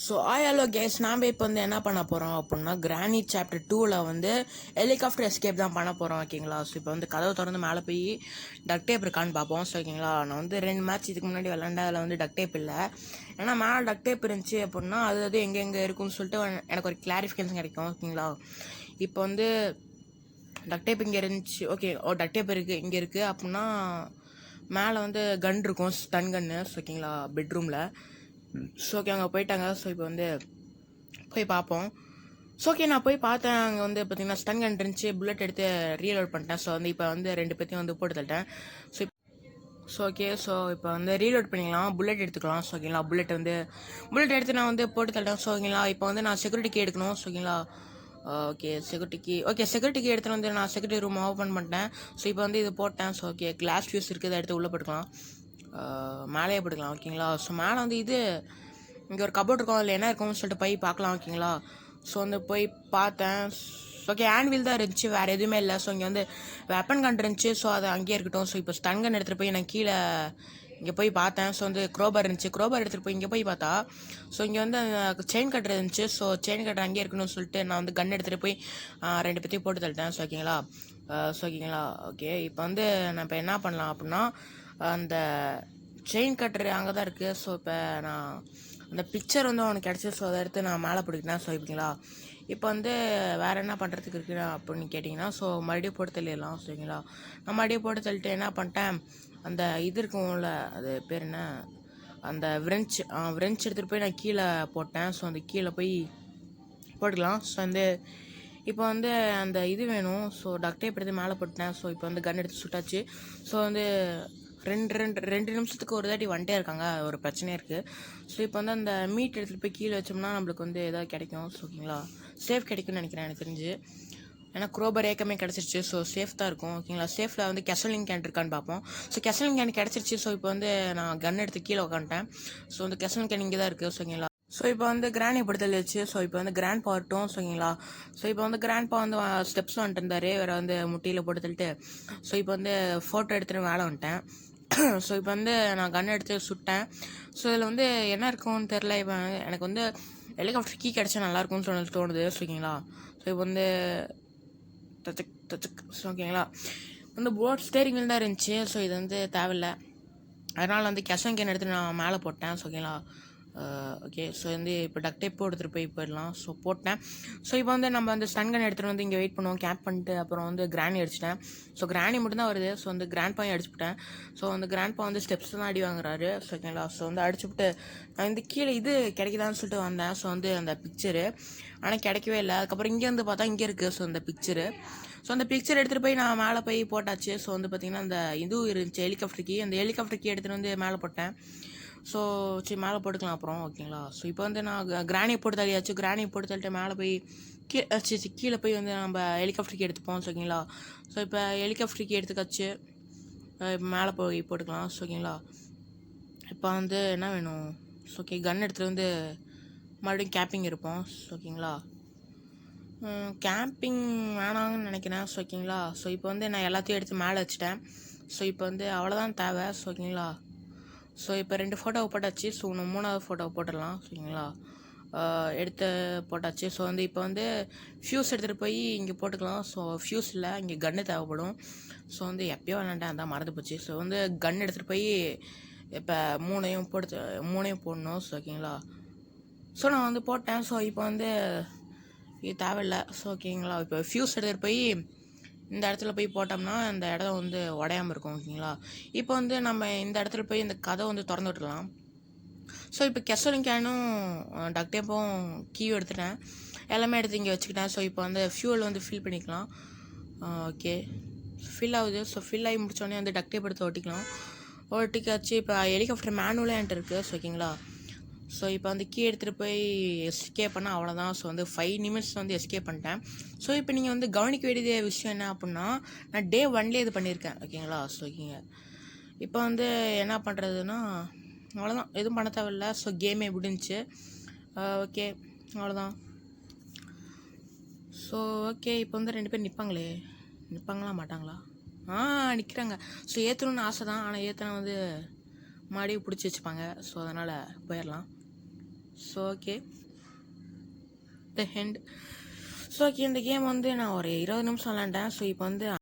So hello case நாம் இப்போ வந்து என்ன பண்ண போகிறோம் அப்படின்னா கிரானி சாப்டர் 2ல் வந்து ஹெலிகாப்டர் எஸ்கேப் தான் பண்ண போகிறோம் ஓகேங்களா. ஸோ இப்போ வந்து கதவை திறந்து மேலே போய் டக் டேப் இருக்கான்னு பார்ப்போம். ஸோ ஓகேங்களா, நான் வந்து 2 மேட்ச் இதுக்கு முன்னாடி விளாண்டா அதில் வந்து டக் டேப் இல்லை. ஏன்னா மேலே டக் டேப் இருந்துச்சு அப்படின்னா அது எங்கே இருக்குன்னு சொல்லிட்டு எனக்கு ஒரு கிளாரிஃபிகேஷன் கிடைக்கும் ஓகேங்களா. இப்போ வந்து டக் டேப் இங்கே இருந்துச்சு, ஓகே டக் டேப் இருக்குது இங்கே இருக்குது அப்படின்னா மேலே வந்து கன் இருக்கும், ஸ்டன் கன்னு ஓகேங்களா, பெட்ரூமில். ஸோ ஓகே அங்கே போயிட்டாங்க. ஸோ இப்போ வந்து போய் பார்ப்போம். ஸோ ஓகே நான் போய் பார்த்தேன், அங்கே வந்து பார்த்தீங்கன்னா ஸ்டன் கன் இருந்துச்சு, புல்லட் எடுத்து ரீலோட் பண்ணிட்டேன். ஸோ வந்து இப்போ வந்து 2 பேர்த்தையும் வந்து போட்டு தள்ளிட்டேன். ஸோ ஓகே ஸோ இப்போ வந்து ரீலோட் பண்ணிக்கலாம், புல்லட் எடுத்துக்கலாம். ஸோ ஓகேங்களா, புல்லட் எடுத்து நான் வந்து போட்டு தள்ளிட்டேன். ஸோ ஓகேங்களா, இப்போ வந்து நான் செக்யூரிட்டி கீ எடுக்கணும். ஸோ ஓகேங்களா, செக்யூரிட்டி கீ எடுத்துகிட்டு வந்து நான் செக்யூரிட்டி ரூம் ஓப்பன் பண்ணிட்டேன். ஸோ இப்போ வந்து இது போட்டேன். ஸோ ஓகே கிளாஸ் ஃபியூஸ் இருக்குது, அதை எடுத்து உள்ளே போட்டுக்கலாம், மேலேயே போட்டுக்கலாம் ஓகேங்களா. ஸோ மேலே வந்து இங்கே ஒரு கபோர்ட் இருக்கும், அதில் என்ன இருக்கும்னு சொல்லிட்டு போய் பார்க்கலாம் ஓகேங்களா. ஸோ வந்து போய் பார்த்தேன். ஓகே ஹேண்ட்வில் தான் இருந்துச்சு, வேறு எதுவுமே இல்லை. ஸோ இங்கே வந்து வெப்பன் கன் இருந்துச்சு, ஸோ அது அங்கேயே இருக்கட்டும். ஸோ இப்போ ஸ்டன் கன் எடுத்துகிட்டு போய் நான் கீழே இங்கே போய் பார்த்தேன். ஸோ வந்து க்ரோபர் இருந்துச்சு, க்ரோபர் எடுத்துகிட்டு போய் இங்கே போய் பார்த்தா ஸோ இங்கே வந்து செயின் கட்டர் இருந்துச்சு. ஸோ செயின் கட்டர் அங்கேயே இருக்கணும்னு சொல்லிட்டு நான் வந்து கன் எடுத்துகிட்டு போய் 2 பேர்த்தையும் போட்டு தள்ளிட்டேன். ஸோ ஓகேங்களா, ஓகே இப்போ வந்து நான் இப்போ என்ன பண்ணலாம் அப்படின்னா அந்த செயின் கட்டர் அங்கே தான் இருக்குது. ஸோ இப்போ நான் அந்த பிக்சர் வந்து அவனுக்கு கிடச்சி, ஸோ அதை எடுத்து நான் மேலே பிடிக்கிட்டேன். ஸோ ஓகேங்களா, இப்போ வந்து வேறு என்ன பண்ணுறதுக்கு இருக்குது அப்படின்னு கேட்டிங்கன்னா ஸோ மறுபடியும் போட்டு தள்ளிடலாம். சரிங்களா, நான் மறுபடியும் போட்டு தள்ளிட்டு என்ன பண்ணிட்டேன், அந்த இது இருக்கும்ல அது பேர் என்ன, அந்த விரெஞ்ச் எடுத்துகிட்டு போய் நான் கீழே போட்டேன். ஸோ அந்த கீழே போய் போட்டுக்கலாம். ஸோ வந்து இப்போ வந்து அந்த இது வேணும். ஸோ டக் டேப் எடுத்து மேலே போட்டேன். ஸோ இப்போ வந்து கன் எடுத்து சுட்டாச்சு. ஸோ வந்து ரெண்டு நிமிஷத்துக்கு ஒரு தாட்டி வந்துட்டே இருக்காங்க, ஒரு பிரச்சனையே இருக்குது. ஸோ இப்போ வந்து அந்த மீட் எடுத்துகிட்டு போய் கீழே வச்சோம்னா நம்மளுக்கு வந்து எதாவது கிடைக்கும். ஸோ ஓகேங்களா, சேஃப் கிடைக்கும்னு நினைக்கிறேன் எனக்கு தெரிஞ்சு, ஏன்னா க்ரோபர் ஏக்கமே கிடச்சிருச்சு. ஸோ சேஃப் தான் இருக்கும் ஓகேங்களா. சேஃபில் வந்து கெசலிங் கேன் இருக்கான்னு பார்ப்போம். ஸோ கெசலிங் கேன் கிடச்சிருச்சு. ஸோ இப்போ வந்து நான் கன் எடுத்து கீழே உட்காந்துட்டேன். ஸோ வந்து கெசலிங் கேன் இங்கே தான் இருக்குது. ஸோ ஓகேங்களா, ஸோ இப்போ வந்து கிராணி படுத்தல் வச்சு. ஸோ இப்போ வந்து கிராண்ட் பாட்டும் ஓகேங்களா. ஸோ இப்போ வந்து கிராண்ட் பா வந்து ஸ்டெப்ஸ் வந்துட்டு இருந்தார், வேறு வந்து முட்டியில் போட்டு தள்ளிட்டு. ஸோ இப்போ வந்து ஃபோட்டோ எடுத்துகிட்டு மேலே வந்துட்டேன். ஸோ இப்போ வந்து நான் கன் எடுத்து சுட்டேன். ஸோ இதில் வந்து என்ன இருக்கும்னு தெரில. இப்போ எனக்கு வந்து ஹெலிகாப்டர் கீ கிடச்சா நல்லாயிருக்கும்னு தோணுது. ஓகேங்களா, ஸோ இப்போ வந்து ஸோ ஓகேங்களா, வந்து போட் ஸ்டேரிங் வீல் தான் இருந்துச்சு. ஸோ இது வந்து தேவையில்லை, அதனால் வந்து கெசன் கேன் எடுத்து நான் மேலே போட்டேன். ஓகேங்களா, ஓகே ஸோ வந்து இப்போ டக் டேப் எடுத்துகிட்டு போயிடலாம். ஸோ போட்டேன். ஸோ இப்போ வந்து நம்ம அந்த ஸ்டன் கன் எடுத்துகிட்டு வந்து இங்கே வெயிட் பண்ணுவோம், கேம்ப் பண்ணிட்டு அப்புறம் வந்து கிராணி அடிச்சிட்டேன். ஸோ கிராணி மட்டும்தான் வருது. ஸோ வந்து கிராண்ட் பாயும் அடிச்சுவிட்டேன். ஸோ வந்து கிராண்ட் பா வந்து ஸ்டெப்ஸ் தான் அடி வாங்குறாரு. ஸோ ஓகேங்களா, ஸோ வந்து அடிச்சுவிட்டு நான் வந்து கீழே இது கிடைக்குதான்னு சொல்லிட்டு வந்தேன். ஸோ வந்து அந்த பிக்சரு ஆனால் கிடைக்கவே இல்லை. அதுக்கப்புறம் இங்கே வந்து பார்த்தா இங்கே இருக்குது. ஸோ அந்த பிக்சரு அந்த பிக்சர் எடுத்துகிட்டு போய் நான் மேலே போய் போட்டாச்சு. ஸோ வந்து பார்த்திங்கன்னா அந்த இதுவும் இருந்துச்சு ஹெலிகாப்டர் கீ, அந்த ஹெலிகாப்டர் கீ எடுத்துகிட்டு வந்து மேலே போட்டேன். ஸோ சரி மேலே போட்டுக்கலாம் அப்புறம் ஓகேங்களா. ஸோ இப்போ வந்து நான் கிராணியை போட்டு தள்ளியாச்சு. கிராணியை போட்டு தள்ளிட்டு மேலே போய் கீழே போய் வந்து நம்ம ஹெலிகாப்டருக்கு எடுத்துப்போம். ஓகேங்களா, ஸோ இப்போ ஹெலிகாப்டருக்கு எடுத்துக்காச்சு, இப்போ மேலே போய் போட்டுக்கலாம். ஓகேங்களா, இப்போ வந்து என்ன வேணும், ஓகே கன் எடுத்துகிட்டு வந்து மறுபடியும் கேம்பிங் இருப்போம். ஓகேங்களா, கேம்பிங் வேணாங்கன்னு நினைக்கிறேன். ஓகேங்களா, ஸோ இப்போ வந்து நான் எல்லாத்தையும் எடுத்து மேலே வச்சுட்டேன். ஸோ இப்போ வந்து அவ்வளோதான் தேவை. ஓகேங்களா, ஸோ இப்போ 2 ஃபோட்டோவை போட்டாச்சு. ஸோ இன்னும் 3வது ஃபோட்டோவை போட்டுடலாம். ஓகேங்களா, எடுத்து போட்டாச்சு. ஸோ வந்து இப்போ வந்து ஃபியூஸ் எடுத்துகிட்டு போய் இங்கே போட்டுக்கலாம். ஸோ ஃபியூஸ் இல்லை, இங்கே கன்று தேவைப்படும். ஸோ வந்து எப்போயோ விளாண்டேன், அதான் மறந்து போச்சு. ஸோ வந்து கன் எடுத்துகிட்டு போய் இப்போ 3ஐயும் போடணும். ஸோ ஓகேங்களா, ஸோ நான் வந்து போட்டேன். ஸோ இப்போ வந்து இது தேவையில்லை. ஸோ ஓகேங்களா, இப்போ ஃபியூஸ் எடுத்துகிட்டு போய் இந்த இடத்துல போய் போட்டோம்னா இந்த இடம் வந்து உடையாமல் இருக்கும். ஓகேங்களா, இப்போ வந்து நம்ம இந்த இடத்துல போய் இந்த கதை வந்து திறந்து விட்டுடலாம். ஸோ இப்போ கெசலிங் கேனும் டக் டேப்பும் கீயும் எடுத்துட்டேன், எல்லாமே எடுத்து இங்கே வச்சுக்கிட்டேன். ஸோ இப்போ வந்து ஃபியூல் வந்து ஃபில் பண்ணிக்கலாம். ஓகே ஃபில் ஆகுது. ஸோ ஃபில் ஆகி முடிச்சோடனே வந்து டக் டேப் எடுத்து ஒட்டிக்காச்சு. இப்போ ஹெலிகாப்டர் மேனுவலே என்கிட்ட இருக்குது. ஸோ ஓகேங்களா, ஸோ இப்போ வந்து கீ எடுத்துகிட்டு போய் எஸ்கேப் பண்ணால் அவ்வளோதான். ஸோ வந்து 5 நிமிஷம் வந்து எஸ்கேப் பண்ணிட்டேன். ஸோ இப்போ நீங்கள் வந்து கவனிக்க வேண்டிய விஷயம் என்ன அப்படின்னா, நான் டே 1லேயே இது பண்ணியிருக்கேன். ஓகேங்களா, ஸோ ஓகேங்க இப்போ வந்து என்ன பண்ணுறதுன்னா அவ்வளோதான், எதுவும் பண்ண தேவையில்லை. ஸோ கேமே முடிஞ்சிச்சு. ஓகே அவ்வளோதான். ஸோ ஓகே இப்போ வந்து 2 பேர் நிற்பாங்களா மாட்டாங்களா, நிற்கிறாங்க. ஸோ ஏற்றணும்னு ஆசை தான், ஆனால் ஏற்றினா வந்து மாடியை பிடிச்சி வச்சுப்பாங்க. ஸோ அதனால் போயிடலாம். ஸோ ஓகே த ஹெண்ட். ஸோ ஓகே இந்த கேம் வந்து நான் ஒரு 20 நிமிஷம் விளாண்டேன். ஸோ இப்போ வந்து